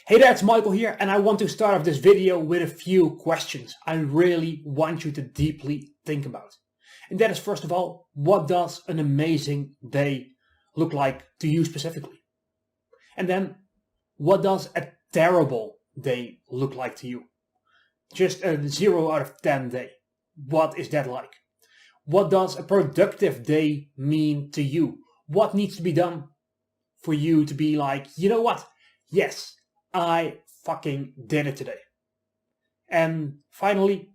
Hey there, it's Michael here, and I want to start off this video with a few questions I really want you to deeply think about. And that is, first of all, what does an amazing day look like to you specifically? And then, what does a terrible day look like to you? Just a 0 out of 10 day. What is that like? What does a productive day mean to you? What needs to be done for you to be like, you know what? Yes, I fucking did it today. And finally,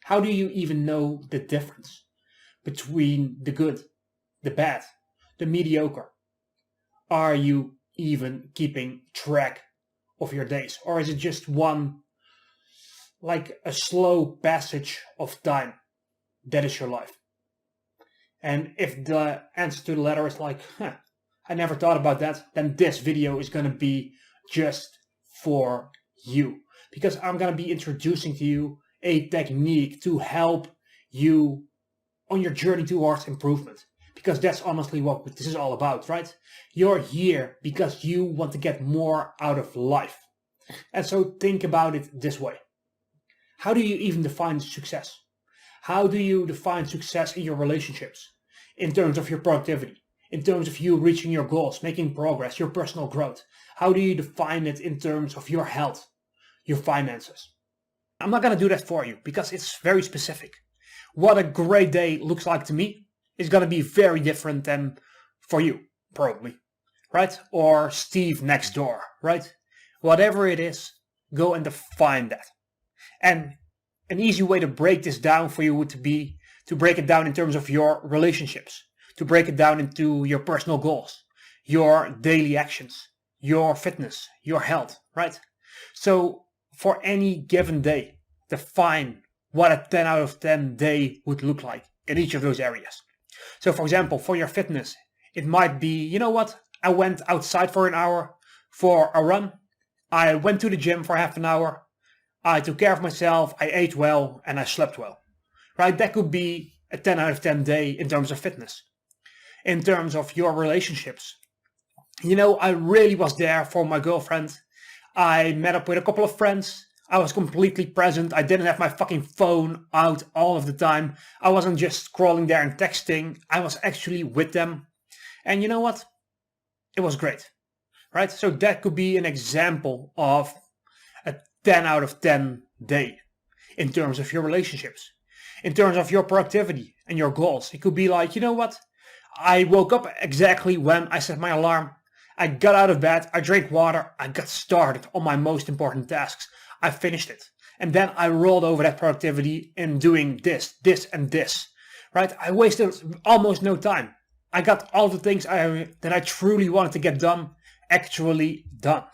how do you even know the difference between the good, the bad, the mediocre? Are you even keeping track of your days? Or is it just one, like a slow passage of time that is your life? And if the answer to the latter is like, I never thought about that, then this video is going to be just for you, because I'm going to be introducing to you a technique to help you on your journey towards improvement, because that's honestly what this is all about, right? You're here because you want to get more out of life. And so think about it this way. How do you even define success? How do you define success in your relationships, in terms of your productivity, in terms of you reaching your goals, making progress, your personal growth? How do you define it in terms of your health, your finances? I'm not going to do that for you because it's very specific. What a great day looks like to me is going to be very different than for you, probably, right? Or Steve next door, right? Whatever it is, go and define that. And an easy way to break this down for you would be to break it down in terms of your relationships, to break it down into your personal goals, your daily actions, your fitness, your health, right? So for any given day, define what a 10 out of 10 day would look like in each of those areas. So for example, for your fitness, it might be, you know what? I went outside for an hour for a run. I went to the gym for half an hour. I took care of myself. I ate well and I slept well, right? That could be a 10 out of 10 day in terms of fitness. In terms of your relationships, I really was there for my girlfriend. I met up with a couple of friends. I was completely present. I didn't have my fucking phone out all of the time. I wasn't just scrolling there and texting. I was actually with them. And you know what? It was great, right? So that could be an example of a 10 out of 10 day in terms of your relationships, in terms of your productivity and your goals. It could be like, you know what? I woke up exactly when I set my alarm. I got out of bed, I drank water, I got started on my most important tasks. I finished it. And then I rolled over that productivity in doing this, and this, right? I wasted almost no time. I got all the things that I truly wanted to get done, actually done.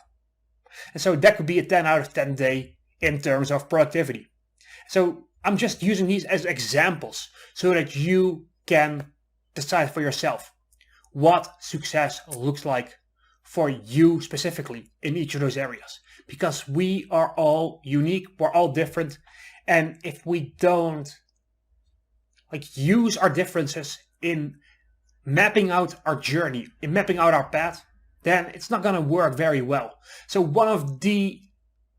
And so that could be a 10 out of 10 day in terms of productivity. So I'm just using these as examples so that you can decide for yourself what success looks like for you specifically in each of those areas. Because we are all unique, we're all different. And if we don't use our differences in mapping out our journey, in mapping out our path, then it's not going to work very well. So one of the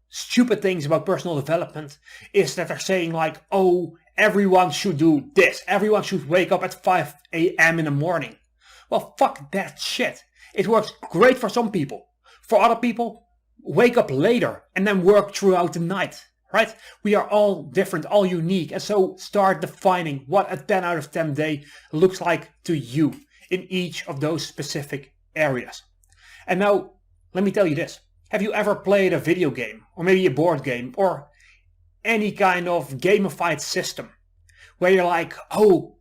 stupid things about personal development is that they're saying like, oh, everyone should do this. Everyone should wake up at 5 a.m. in the morning. Well, fuck that shit. It works great for some people. For other people, wake up later and then work throughout the night, right? We are all different, all unique. And so start defining what a 10 out of 10 day looks like to you in each of those specific areas. And now, let me tell you this. Have you ever played a video game, or maybe a board game, or any kind of gamified system where you're like, oh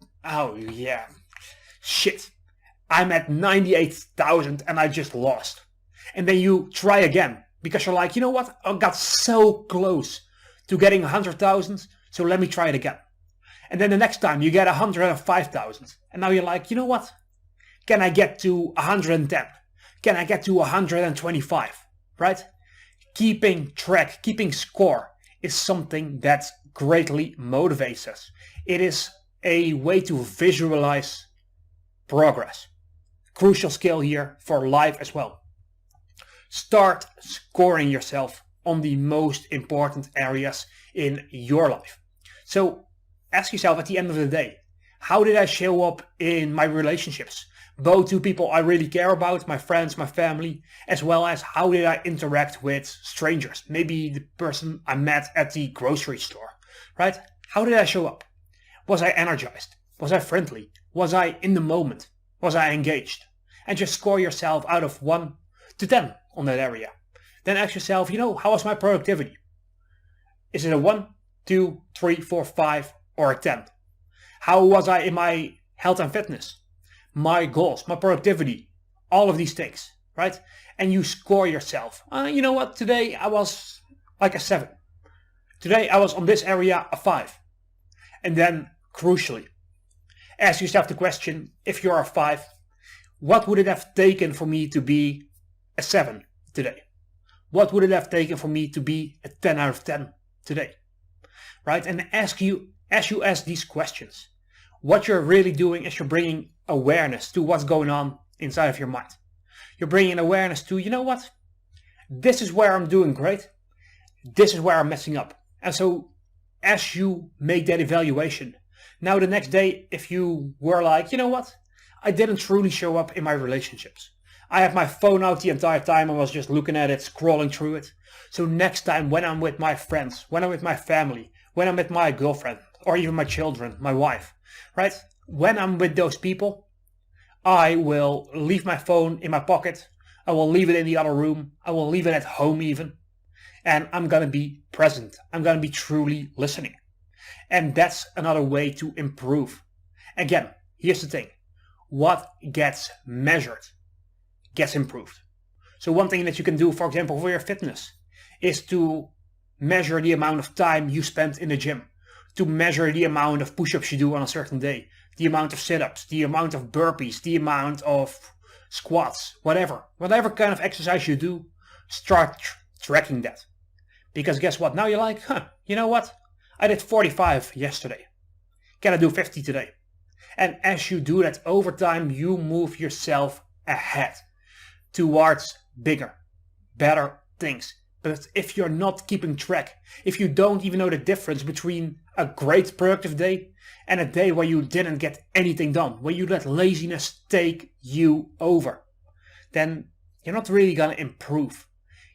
yeah, shit, I'm at 98,000 and I just lost. And then you try again because you're like, you know what, I got so close to getting 100,000, so let me try it again. And then the next time you get 105,000, and now you're like, you know what, can I get to 110? Can I get to 125, right? Keeping track, keeping score is something that greatly motivates us. It is a way to visualize progress. Crucial skill here for life as well. Start scoring yourself on the most important areas in your life. So ask yourself at the end of the day, how did I show up in my relationships? Both to people I really care about, my friends, my family, as well as how did I interact with strangers? Maybe the person I met at the grocery store, right? How did I show up? Was I energized? Was I friendly? Was I in the moment? Was I engaged? And just score yourself out of 1 to 10 on that area. Then ask yourself, how was my productivity? Is it a 1, 2, 3, 4, 5, or a 10? How was I in my health and fitness? My goals, my productivity, all of these things, right? And you score yourself. You know what? Today I was like a 7. Today I was on this area a 5. And then, crucially, ask yourself the question, if you're a 5, what would it have taken for me to be a 7 today? What would it have taken for me to be a 10 out of 10 today? Right? And as you ask these questions, what you're really doing is you're bringing awareness to what's going on inside of your mind. You're bringing awareness to, what? This is where I'm doing great. This is where I'm messing up. And so as you make that evaluation, now the next day, if you were like, what? I didn't truly show up in my relationships. I had my phone out the entire time. I was just looking at it, scrolling through it. So next time when I'm with my friends, when I'm with my family, when I'm with my girlfriend, or even my children, my wife, right? When I'm with those people, I will leave my phone in my pocket. I will leave it in the other room. I will leave it at home even. And I'm going to be present. I'm going to be truly listening. And that's another way to improve. Again, here's the thing. What gets measured gets improved. So one thing that you can do, for example, for your fitness is to measure the amount of time you spend in the gym, to measure the amount of push-ups you do on a certain day, the amount of sit-ups, the amount of burpees, the amount of squats, whatever kind of exercise you do, start tracking that. Because guess what? Now you're like, you know what? I did 45 yesterday. Can I do 50 today? And as you do that over time, you move yourself ahead towards bigger, better things. But if you're not keeping track, if you don't even know the difference between a great productive day and a day where you didn't get anything done, where you let laziness take you over, then you're not really going to improve.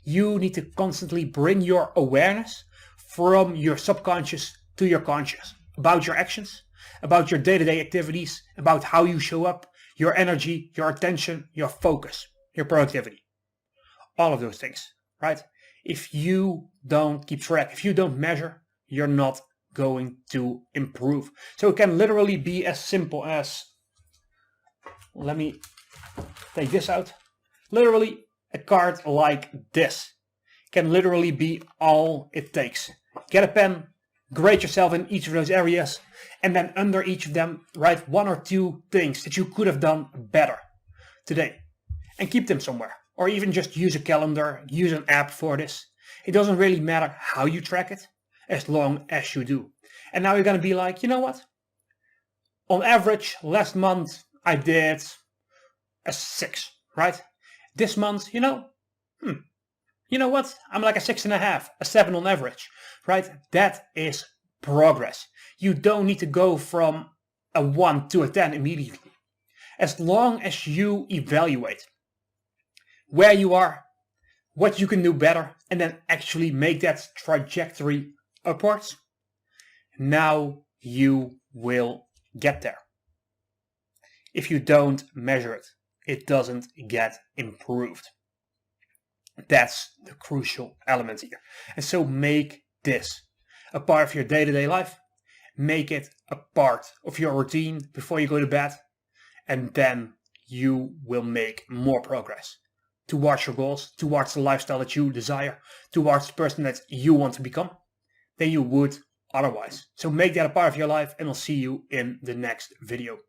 You need to constantly bring your awareness from your subconscious to your conscious about your actions, about your day-to-day activities, about how you show up, your energy, your attention, your focus, your productivity. All of those things, right? If you don't keep track, if you don't measure, you're not going to improve. So it can literally be as simple as, let me take this out. Literally a card like this can literally be all it takes. Get a pen, grade yourself in each of those areas, and then under each of them, write 1 or 2 things that you could have done better today. And keep them somewhere. Or even just use a calendar, use an app for this. It doesn't really matter how you track it, as long as you do. And now you're going to be like, you know what? On average, last month I did a 6, right? This month, you know what? I'm like a 6.5, a 7 on average, right? That is progress. You don't need to go from a 1 to a 10 immediately. As long as you evaluate where you are, what you can do better, and then actually make that trajectory upwards, now you will get there. If you don't measure it, it doesn't get improved. That's the crucial element here. And so make this a part of your day-to-day life. Make it a part of your routine before you go to bed. And then you will make more progress towards your goals, towards the lifestyle that you desire, towards the person that you want to become, than you would otherwise. So make that a part of your life, and I'll see you in the next video.